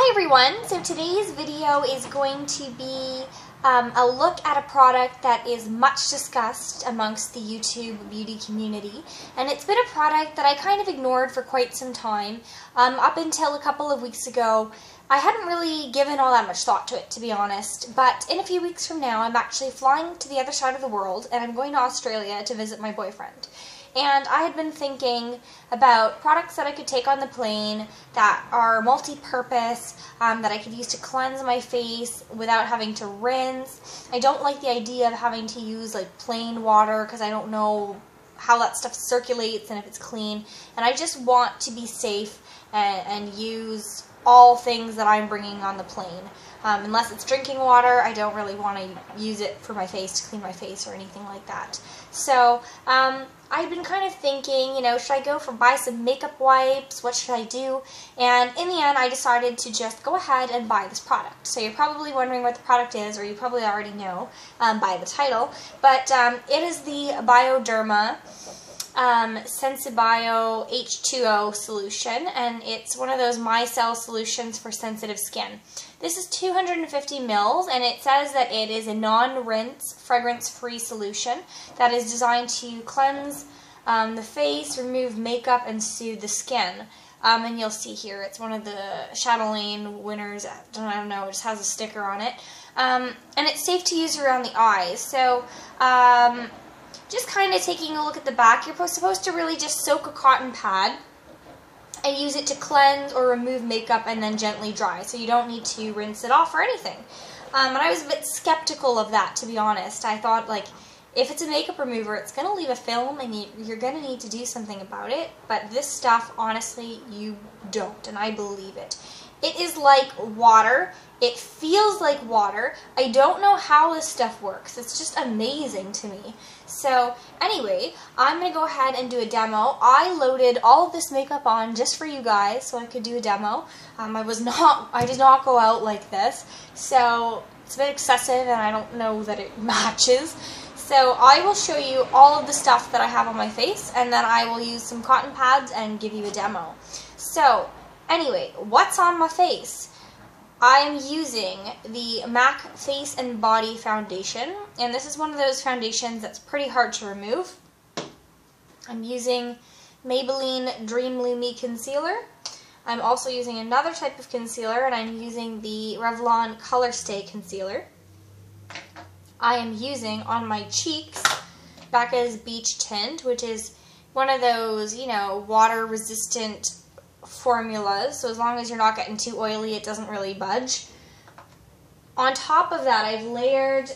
Hi everyone, so today's video is going to be a look at a product that is much discussed amongst the YouTube beauty community, and it's been a product that I kind of ignored for quite some time. Up until a couple of weeks ago, I hadn't really given all that much thought to it, to be honest, but in a few weeks from now I'm actually flying to the other side of the world and I'm going to Australia to visit my boyfriend. And I had been thinking about products that I could take on the plane that are multi-purpose, that I could use to cleanse my face without having to rinse. I don't like the idea of having to use like plain water because I don't know how that stuff circulates and if it's clean. And I just want to be safe and use all things that I'm bringing on the plane. Unless it's drinking water, I don't really want to use it for my face, to clean my face or anything like that. So, I've been kind of thinking, should I go buy some makeup wipes? What should I do? And in the end, I decided to just go ahead and buy this product. So you're probably wondering what the product is, or you probably already know by the title. But it is the Bioderma Sensibio H2O solution, and it's one of those micelle solutions for sensitive skin. This is 250 mils, and it says that it is a non-rinse, fragrance-free solution that is designed to cleanse the face, remove makeup, and soothe the skin. And you'll see here, it's one of the Chatelaine winners. I don't know, it just has a sticker on it. And it's safe to use around the eyes. So, just kind of taking a look at the back, you're supposed to really just soak a cotton pad and use it to cleanse or remove makeup and then gently dry. So you don't need to rinse it off or anything. And I was a bit skeptical of that, to be honest. I thought, like, if it's a makeup remover, it's going to leave a film and you're going to need to do something about it. But this stuff, honestly, you don't, and I believe it. It is like water. It feels like water. I don't know how this stuff works. It's just amazing to me. So anyway, I'm going to go ahead and do a demo. I loaded all of this makeup on just for you guys so I could do a demo. I did not go out like this. So it's a bit excessive and I don't know that it matches. So I will show you all of the stuff that I have on my face, and then I will use some cotton pads and give you a demo. So anyway, what's on my face? I am using the MAC Face and Body Foundation, and this is one of those foundations that's pretty hard to remove. I'm using Maybelline Dream Lumi Concealer. I'm also using another type of concealer, and I'm using the Revlon Color Stay Concealer. I am using on my cheeks Becca's Beach Tint, which is one of those, water-resistant formulas, so as long as you're not getting too oily, it doesn't really budge. On top of that, I've layered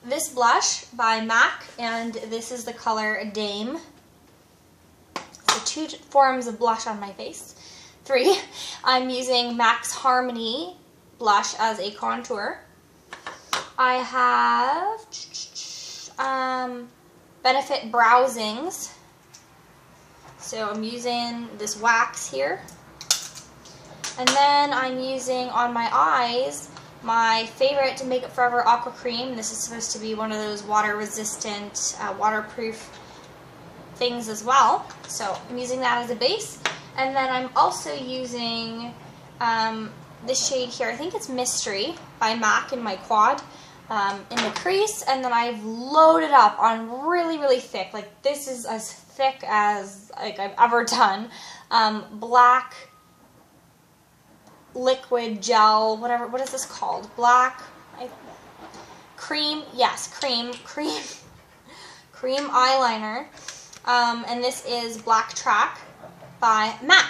this blush by MAC, and this is the color Dame. So 2 forms of blush on my face. 3, I'm using MAC's Harmony blush as a contour. I have Benefit Browsings. So I'm using this wax here. And then I'm using on my eyes my favorite Makeup Forever Aqua Cream. This is supposed to be one of those water-resistant, waterproof things as well. So I'm using that as a base. And then I'm also using this shade here. I think it's Mystery by MAC in my quad. In the crease, and then I've loaded up on really, really thick. Like, this is as thick as I've ever done. Black liquid gel, whatever. What is this called? Black cream. Yes, cream eyeliner. And this is Black Track by MAC.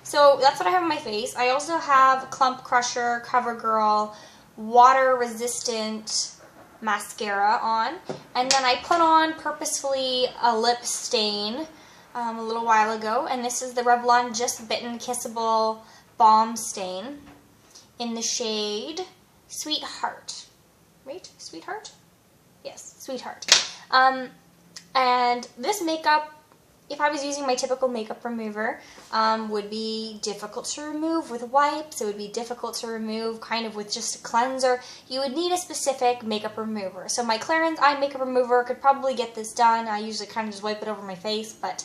So that's what I have on my face. I also have Clump Crusher, CoverGirl, water-resistant mascara on, and then I put on purposefully a lip stain a little while ago, and this is the Revlon Just Bitten Kissable Balm Stain in the shade Sweetheart. Right? Sweetheart? Yes, Sweetheart. And this makeup, if I was using my typical makeup remover, would be difficult to remove with wipes. It would be difficult to remove kind of with just a cleanser. You would need a specific makeup remover. So my Clarins Eye Makeup Remover could probably get this done. I usually kind of just wipe it over my face, but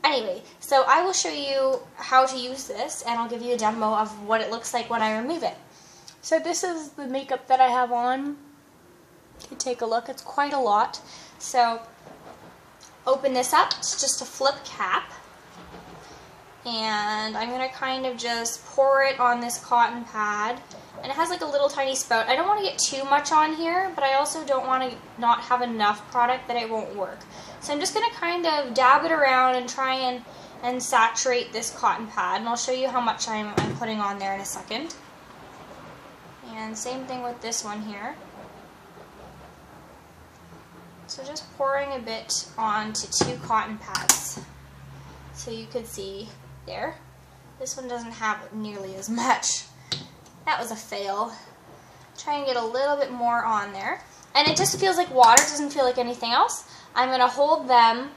Anyway, so I will show you how to use this, and I'll give you a demo of what it looks like when I remove it. So this is the makeup that I have on. You can take a look. It's quite a lot. So open this up. It's just a flip cap. And I'm going to kind of just pour it on this cotton pad. And it has like a little tiny spout. I don't want to get too much on here, but I also don't want to not have enough product that it won't work. So I'm just going to kind of dab it around and try and saturate this cotton pad. And I'll show you how much I'm putting on there in a second. And same thing with this one here. So just pouring a bit onto 2 cotton pads. So you could see there. This one doesn't have nearly as much. That was a fail. Try and get a little bit more on there. And it just feels like water, doesn't feel like anything else. I'm going to hold them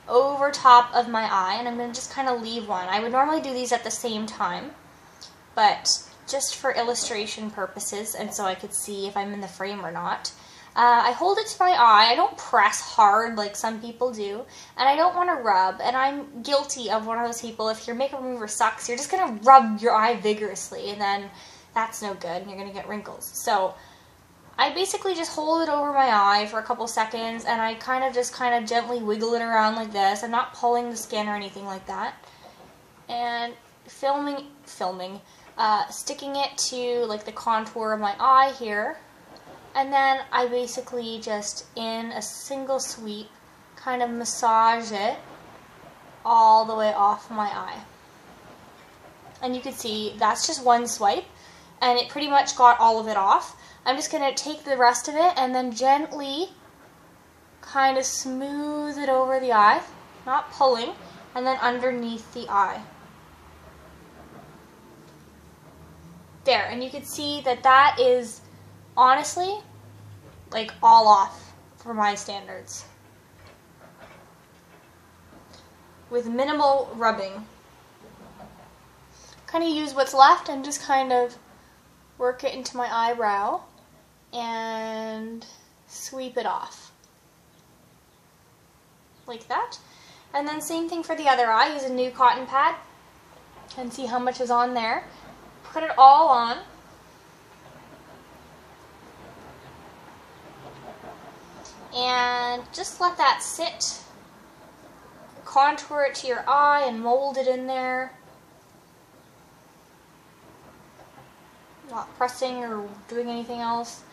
over top of my eye, and I'm going to just kind of leave one. I would normally do these at the same time, but just for illustration purposes, and so I could see if I'm in the frame or not. I hold it to my eye. I don't press hard like some people do, and I don't want to rub, and I'm guilty of one of those people. If your makeup remover sucks, you're just going to rub your eye vigorously, and then that's no good, and you're going to get wrinkles. So I basically just hold it over my eye for a couple seconds, and I kind of gently wiggle it around like this. I'm not pulling the skin or anything like that. And sticking it to like the contour of my eye here. And then I basically just, in a single sweep, kind of massage it all the way off my eye. And you can see that's just one swipe, and it pretty much got all of it off. I'm just going to take the rest of it and then gently kind of smooth it over the eye, not pulling, and then underneath the eye. There, and you can see that that is honestly like all off for my standards. With minimal rubbing. Kind of use what's left and just kind of work it into my eyebrow and sweep it off. Like that. And then same thing for the other eye. Use a new cotton pad and see how much is on there. Put it all on. And just let that sit. Contour it to your eye and mold it in there. Not pressing or doing anything else.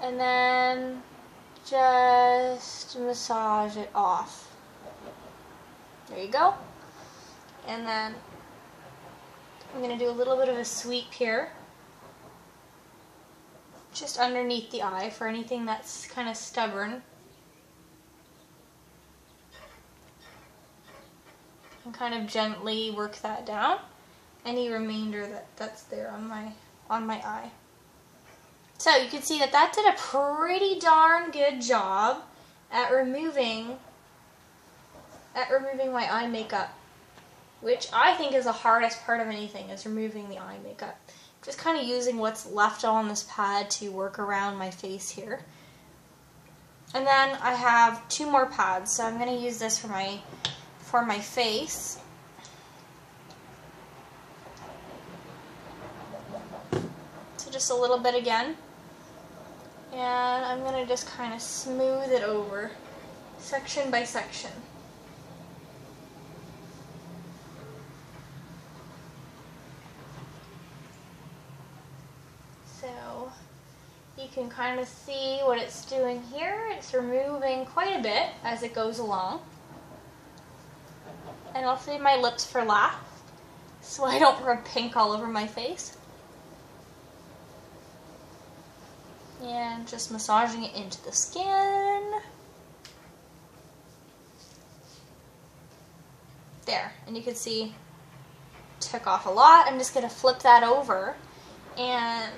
And then just massage it off. There you go. And then I'm going to do a little bit of a sweep here. Just underneath the eye for anything that's kind of stubborn. And kind of gently work that down. Any remainder that's there on my eye. So you can see that that did a pretty darn good job at removing my eye makeup, which I think is the hardest part of anything, is removing the eye makeup. Just kind of using what's left on this pad to work around my face here. And then I have 2 more pads, so I'm going to use this for my face. So just a little bit again. And I'm going to just kind of smooth it over, section by section. So you can kind of see what it's doing here. It's removing quite a bit as it goes along. And I'll save my lips for last, so I don't rub pink all over my face. And just massaging it into the skin. There, and you can see it took off a lot. I'm just going to flip that over and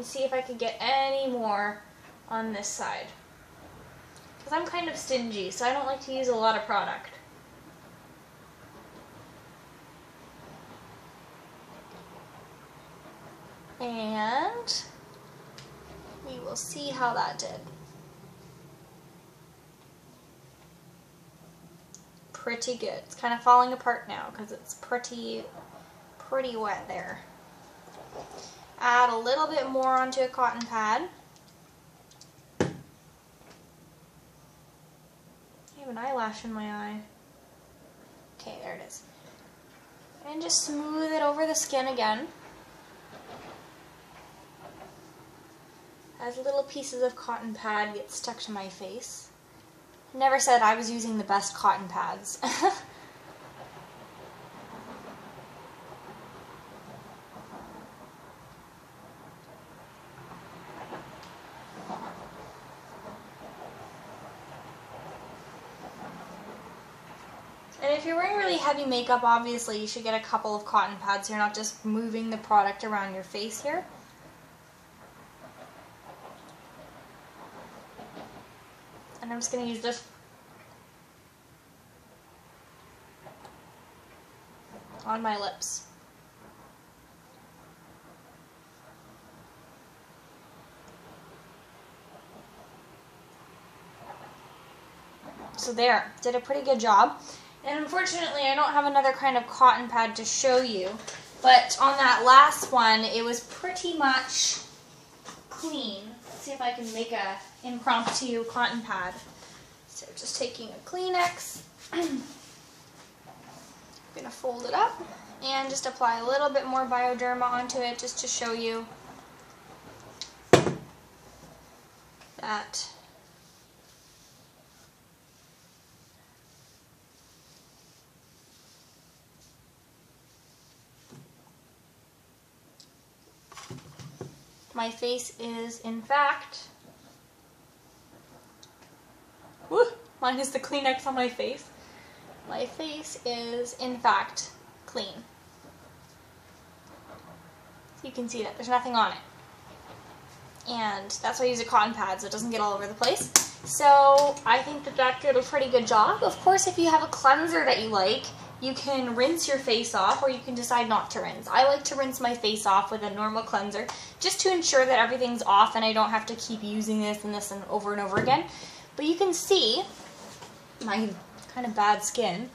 see if I could get any more on this side. Because I'm kind of stingy, so I don't like to use a lot of product. And we will see how that did. pretty good. It's kind of falling apart now because it's pretty wet there. Add a little bit more onto a cotton pad. I have an eyelash in my eye. Okay, there it is. And just smooth it over the skin again. As little pieces of cotton pad get stuck to my face. Never said I was using the best cotton pads. And if you're wearing really heavy makeup, obviously you should get a couple of cotton pads so you're not just moving the product around your face here. And I'm just going to use this on my lips. So there, did a pretty good job. And unfortunately, I don't have another kind of cotton pad to show you. But on that last one, it was pretty much clean. Let's see if I can make a impromptu cotton pad. So just taking a Kleenex, I'm gonna fold it up and just apply a little bit more Bioderma onto it just to show you that my face is, in fact, minus the Kleenex on my face, my face is, in fact, clean. So you can see that there's nothing on it. And that's why I use a cotton pad so it doesn't get all over the place. So I think that that did a pretty good job. Of course, if you have a cleanser that you like, you can rinse your face off, or you can decide not to rinse. I like to rinse my face off with a normal cleanser just to ensure that everything's off and I don't have to keep using this and over and over again. But you can see my kind of bad skin.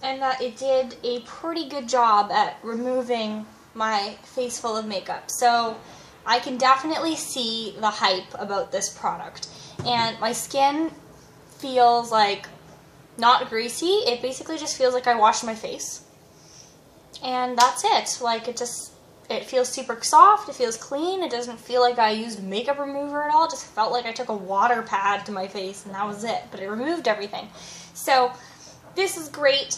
And that it did a pretty good job at removing my face full of makeup. So I can definitely see the hype about this product. And my skin feels like not greasy. It basically just feels like I washed my face. And that's it. Like it feels super soft, it feels clean, it doesn't feel like I used makeup remover at all. It just felt like I took a water pad to my face and that was it. But it removed everything. So this is great.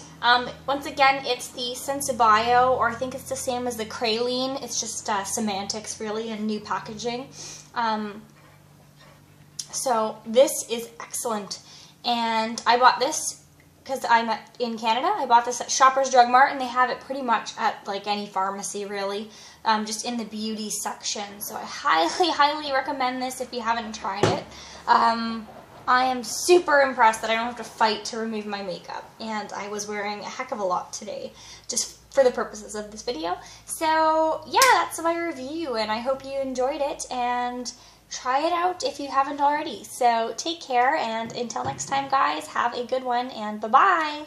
Once again, it's the Sensibio, or I think it's the same as the Kraline. It's just semantics really and new packaging. So this is excellent, and I bought this because I'm in Canada. I bought this at Shoppers Drug Mart, and they have it pretty much at like any pharmacy really, just in the beauty section. So I highly recommend this if you haven't tried it. I am super impressed that I don't have to fight to remove my makeup, and I was wearing a heck of a lot today just for the purposes of this video. So yeah, that's my review, and I hope you enjoyed it, and try it out if you haven't already. So take care, and until next time guys, have a good one, and bye-bye!